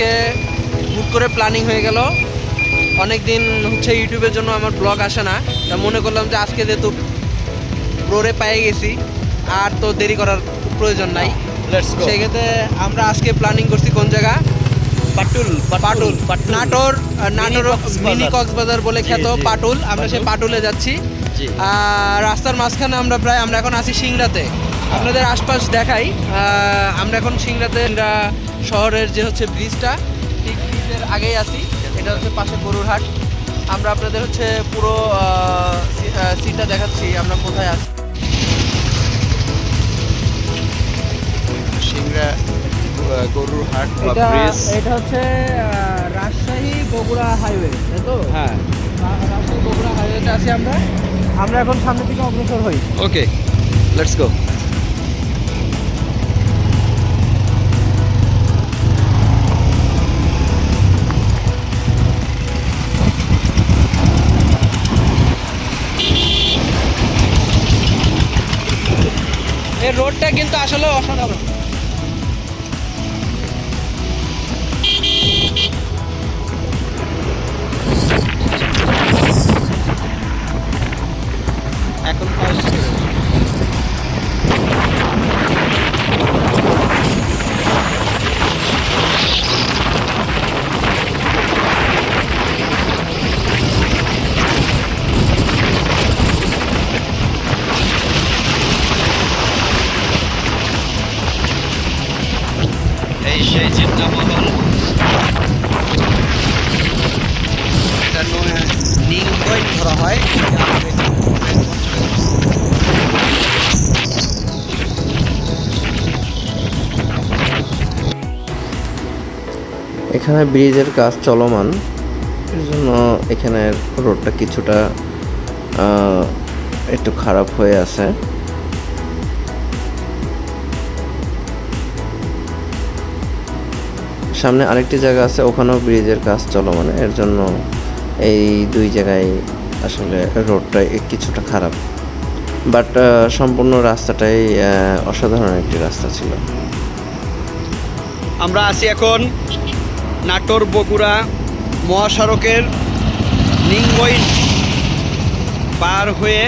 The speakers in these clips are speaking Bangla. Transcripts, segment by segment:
আজকে হুট করে প্ল্যানিং হয়ে গেল। অনেক দিন হচ্ছে ইউটিউবের জন্য আমার ব্লগ আসে না, তা মনে করলাম যে আজকে যেহেতু প্রোরে পেয়ে গেছি আর তো দেরি করার প্রয়োজন নাই। Let's go. সেক্ষেত্রে আমরা আজকে প্ল্যানিং করছি কোন জায়গা? পাটুল পাটুল, নাটোর। নাটোর কক্সবাজার। মিনি কক্সবাজার বলে জি, খ্যাত জি। পাটুল। আমরা সেই পাটুলে যাচ্ছি। জি। রাস্তার মাঝখানে আমরা এখন আছি সিংড়াতে। আপনাদের আশপাশ দেখাই। আমরা এখন সিংড়াতে শহরের যে হচ্ছে ব্রিজটা, ঠিক ব্রিজের আগেই আছি। এটা হচ্ছে পাশে গরুর হাট। আমরা আপনাদের হচ্ছে পুরো সিনটা দেখাচ্ছি আমরা কোথায় আছি। সিংড়া গরুর হাট বা এটা ব্রিজ। এটা হচ্ছে রাজশাহী বগুড়া হাইওয়ে, তাই তো? হ্যাঁ, রাজশাহী বগুড়া হাইওয়েতে আছি আমরা। আমরা এখন সামনের দিকে অগ্রসর হই। ওকে, লেটস গো। এই রোডটা কিন্তু আসলে অসাধারণ। এখন এই সেই চিন্তামহল, এটা নিংবই ধরা হয়। এখানে ব্রিজের কাজ চলমান, এর জন্য এখানের রোডটা কিছুটা একটু খারাপ হয়ে আছে। সামনে আরেকটি জায়গা আছে, ওখানেও ব্রিজের কাজ চলমান, এর জন্য এই দুই জায়গায় আসলে রোডটা কিছুটা খারাপ। বাট সম্পূর্ণ রাস্তাটাই অসাধারণ একটি রাস্তা ছিল। আমরা আছি এখন নাটোর বগুড়া মহাসড়কের নিংবই পার হয়ে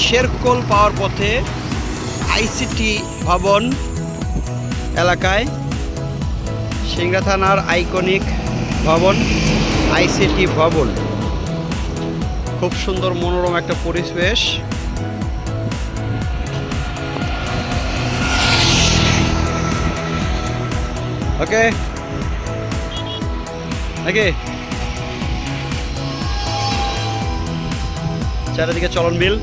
শেরকোল পাওয়ার পথে আইসিটি ভবন এলাকায়। সিংড়া থানার আইকনিক ভবন আইসিটি ভবন। খুব সুন্দর মনোরম একটা পরিবেশ। ওকে নাকি চারিদিকে চলন বিল।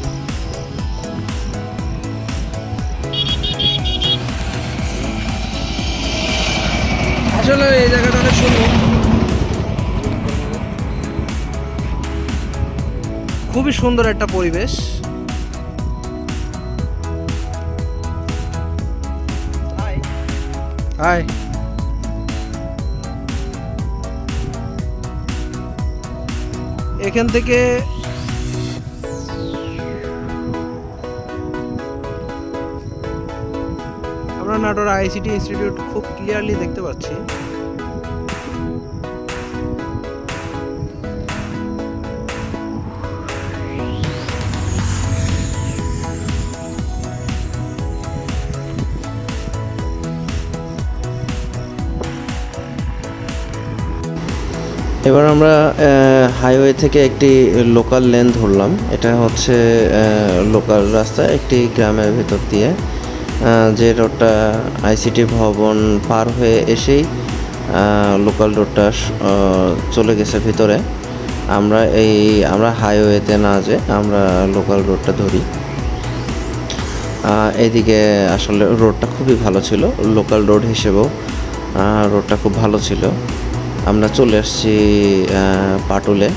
আসলে এই জায়গাটা অনেক সুন্দর, খুবই সুন্দর একটা পরিবেশ। হাই, এখান থেকে আমরা নাটোর আইসিটি ইনস্টিটিউট খুব ক্লিয়ারলি দেখতে পাচ্ছি। এবার আমরা হাইওয়ে থেকে একটি লোকাল লেন ধরলাম। এটা হচ্ছে লোকাল রাস্তা, একটি গ্রামের ভেতর দিয়ে, যে রোডটা আইসিটি ভবন পার হয়ে এসেই লোকাল রোডটা চলে গেছে ভিতরে। আমরা হাইওয়েতে না যেয়ে আমরা লোকাল রোডটা ধরি। এইদিকে আসলে রোডটা খুবই ভালো ছিল, লোকাল রোড হিসেবেও রোডটা খুব ভালো ছিল। আমরা চলে আসছি পাটুলে,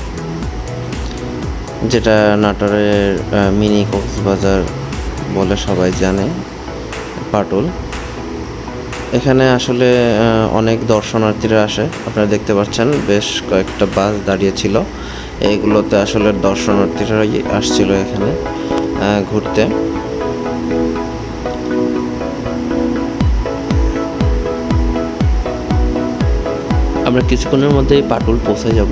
যেটা নাটোরের মিনি কক্সবাজার বলে সবাই জানে। পাটুল, এখানে আসলে অনেক দর্শনার্থীরা আসে। আপনারা দেখতে পাচ্ছেন বেশ কয়েকটা বাস দাঁড়িয়ে ছিল, এইগুলোতে আসলে দর্শনার্থীরাই আসছিল এখানে ঘুরতে। আমরা কিছুক্ষণের মধ্যেই পাটুল পৌঁছে যাব।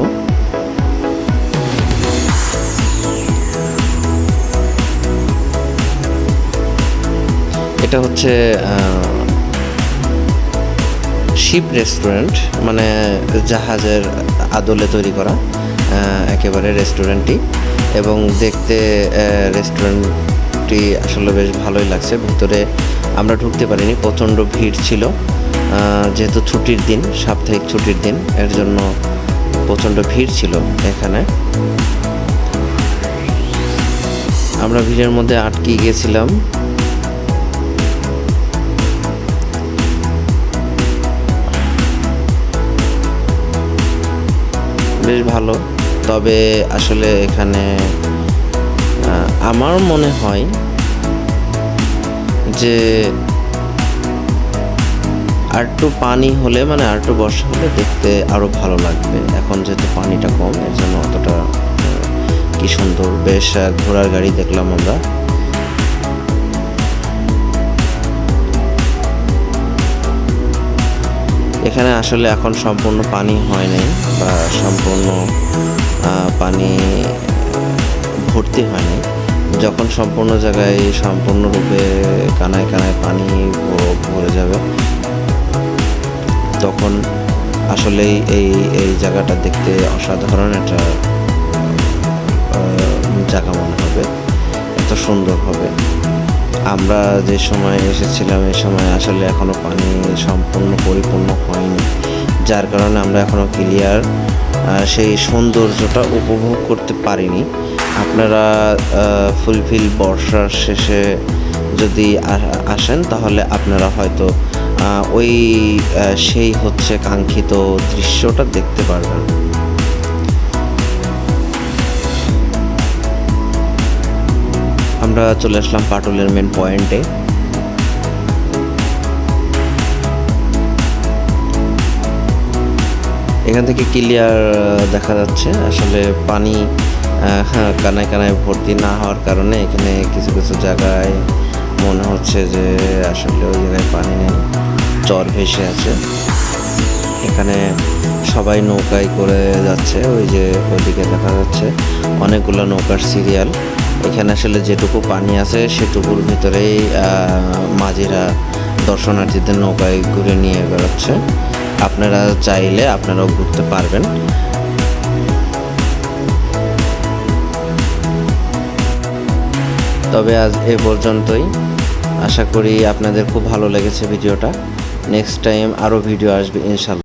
এটা হচ্ছে শিপ রেস্টুরেন্ট, মানে জাহাজের আদলে তৈরি করা একেবারে রেস্টুরেন্টটি, এবং দেখতে রেস্টুরেন্টটি আসলে বেশ ভালোই লাগছে। ভিতরে আমরা ঢুকতে পারিনি, প্রচণ্ড ভিড় ছিল, যেহেতু ছুটির দিন, সাপ্তাহিক ছুটির দিন, এর জন্য প্রচণ্ড ভিড় ছিল এখানে। আমরা ভিড়ের মধ্যে আটকে গিয়েছিলাম। বেশ ভালো, তবে আসলে এখানে আমার মনে হয় যে আর একটু পানি হলে, মানে আর একটু বর্ষা হলে দেখতে আরো ভালো লাগবে। এখন যেহেতু পানিটা কম, এর জন্য অতটা কি সুন্দর। বেশ ঘোড়ার গাড়ি দেখলাম আমরা। এখানে আসলে এখন সম্পূর্ণ পানি হয় নাই, বা সম্পূর্ণ পানি ভর্তি হয়নি। যখন সম্পূর্ণ জায়গায় সম্পূর্ণরূপে কানায় কানায় পানি ভরে যাবে, তখন আসলেই এই জায়গাটা দেখতে অসাধারণ একটা জায়গা মনে হবে, এত সুন্দর হবে। আমরা যে সময় এসেছিলাম এই সময় আসলে এখনও পানি সম্পূর্ণ পরিপূর্ণ হয়নি, যার কারণে আমরা এখনও ক্লিয়ার সেই সৌন্দর্যটা উপভোগ করতে পারিনি। আপনারা ফুলফিল বর্ষার শেষে যদি আসেন, তাহলে আপনারা হয়তো ওই সেই হচ্ছে কাঙ্ক্ষিত দৃশ্যটা দেখতে পারবেন। আমরা চলে আসলাম পাটুলের মেন পয়েন্টে। এখান থেকে ক্লিয়ার দেখা যাচ্ছে আসলে পানি কানায় কানায় ভর্তি না হওয়ার কারণে এখানে কিছু কিছু জায়গায় মনে হচ্ছে যে আসলে ওই জায়গায় পানি নেই, চর ভেসে আছে। এখানে সবাই নৌকায় করে যাচ্ছে, ওই যে ওইদিকে দেখা যাচ্ছে অনেকগুলো নৌকার সিরিয়াল। এখানে আসলে যেটুকু পানি আছে সেটুকুর ভিতরেই মাঝিরা দর্শনার্থীদের নৌকায় ঘুরে নিয়ে বেরোচ্ছে। আপনারা চাইলে আপনারাও ঘুরতে পারবেন। তবে আজ এ পর্যন্তই। আশা করি আপনাদের খুব ভালো লেগেছে ভিডিওটা। নেক্সট টাইম আরও ভিডিও আসবে ইনশাল্লাহ।